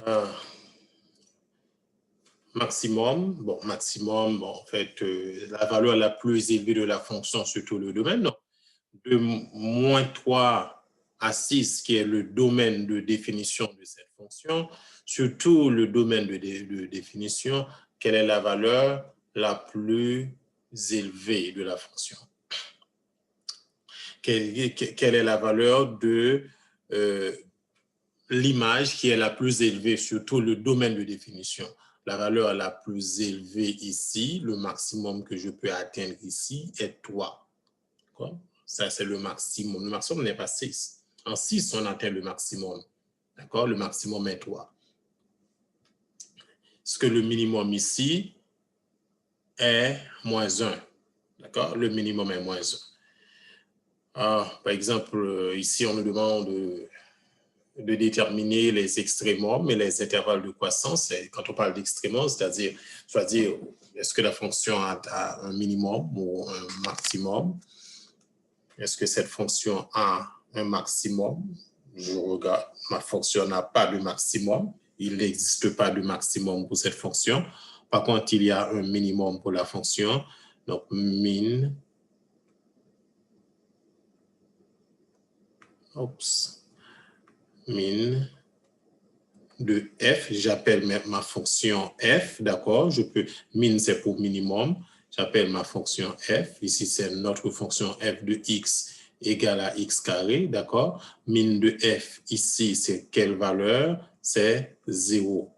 Euh, maximum, en fait, la valeur la plus élevée de la fonction sur tout le domaine, non. De moins 3 à 6, qui est le domaine de définition de cette fonction, sur tout le domaine de définition, quelle est la valeur la plus élevée de la fonction? Quelle est la valeur de l'image qui est la plus élevée sur tout le domaine de définition? La valeur la plus élevée ici, le maximum que je peux atteindre ici est 3. Quoi? Ça, c'est le maximum. Le maximum n'est pas 6. En 6, on atteint le maximum. D'accord? Le maximum est 3. Ce que le minimum ici est moins 1. D'accord? Le minimum est moins 1. Par exemple, ici, on nous demande de déterminer les extrémums et les intervalles de croissance. Et quand on parle d'extrémum, c'est-à-dire, est-ce que la fonction a un minimum ou un maximum? Est-ce que cette fonction a un maximum? Je regarde, ma fonction n'a pas de maximum. Il n'existe pas de maximum pour cette fonction. Par contre, il y a un minimum pour la fonction. Donc, min de f, j'appelle ma fonction f, d'accord? Min, c'est pour minimum. J'appelle ma fonction f. Ici, c'est notre fonction f de x égale à x carré, d'accord? Min de f, ici, c'est quelle valeur? C'est 0.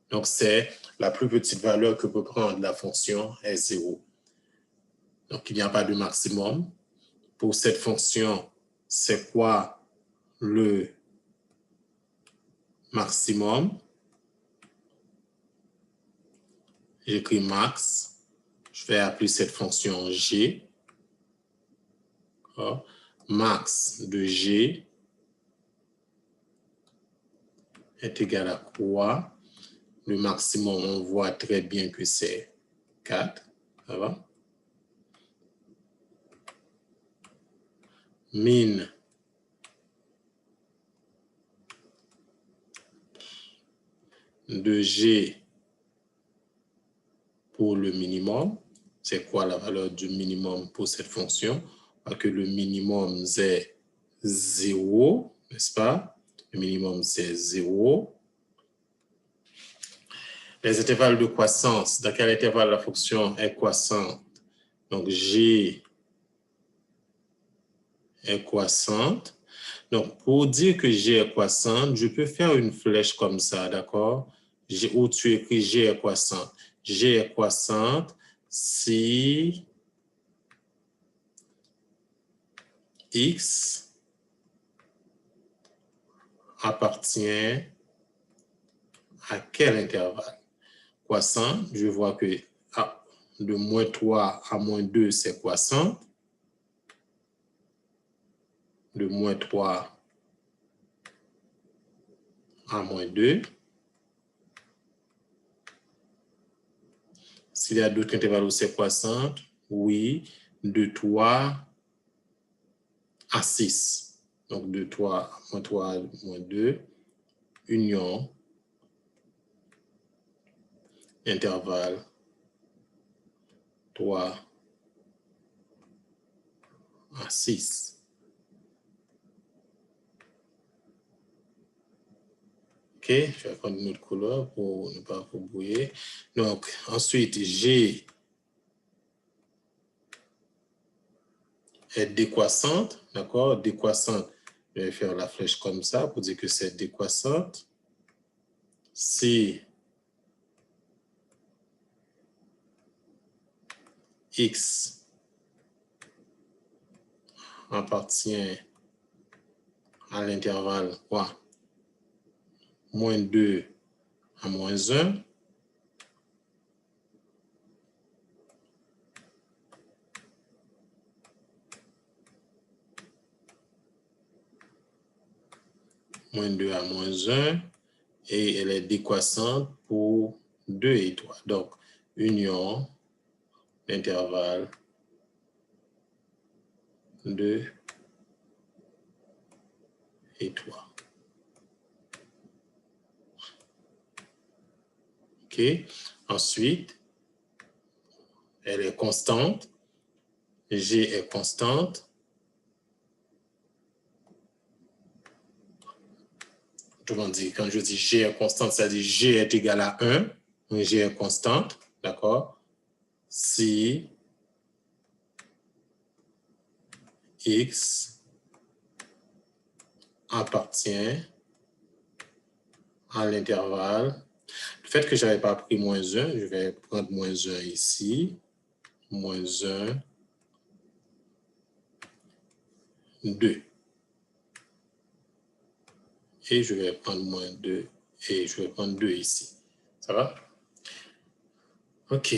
Donc, c'est la plus petite valeur que peut prendre la fonction est 0. Donc, il n'y a pas de maximum. Pour cette fonction, c'est quoi le maximum? J'écris max. Je vais appeler cette fonction g. Max de g est égal à quoi? Le maximum, on voit très bien que c'est 4. Ça va? Min de g pour le minimum. C'est quoi la valeur du minimum pour cette fonction? Parce que le minimum, c'est 0, n'est-ce pas? Le minimum, c'est 0. Les intervalles de croissance, dans quel intervalle la fonction est croissante? Donc, g est croissante. Donc, pour dire que g est croissante, je peux faire une flèche comme ça, d'accord? Où tu écris g est croissante. G est croissante si x appartient à quel intervalle? Croissant, je vois que de moins 3 à moins 2, c'est croissant. De moins 3 à moins 2. S'il y a d'autres intervalles où c'est croissant, oui, de 3 à 6. Donc, de 3, moins 3, moins 2, union, intervalle 3 à 6. OK, je vais prendre une autre couleur pour ne pas brouiller. Donc, ensuite, G est décroissante, d'accord? Décroissante, je vais faire la flèche comme ça pour dire que c'est décroissante. Si x appartient à l'intervalle quoi? Moins 2 à moins 1. Moins 2 à moins 1. Et elle est décroissante pour 2 et 3. Donc, union, l'intervalle 2 et 3. OK. Ensuite, elle est constante. G est constante. Autrement dit, quand je dis G est constante, ça dit G est égal à 1. Donc, G est constante. D'accord? Si X appartient à l'intervalle. Le fait que je n'avais pas pris moins 1, je vais prendre moins 1 ici. Moins 1, 2. Et je vais prendre moins 2 et je vais prendre 2 ici. Ça va? OK.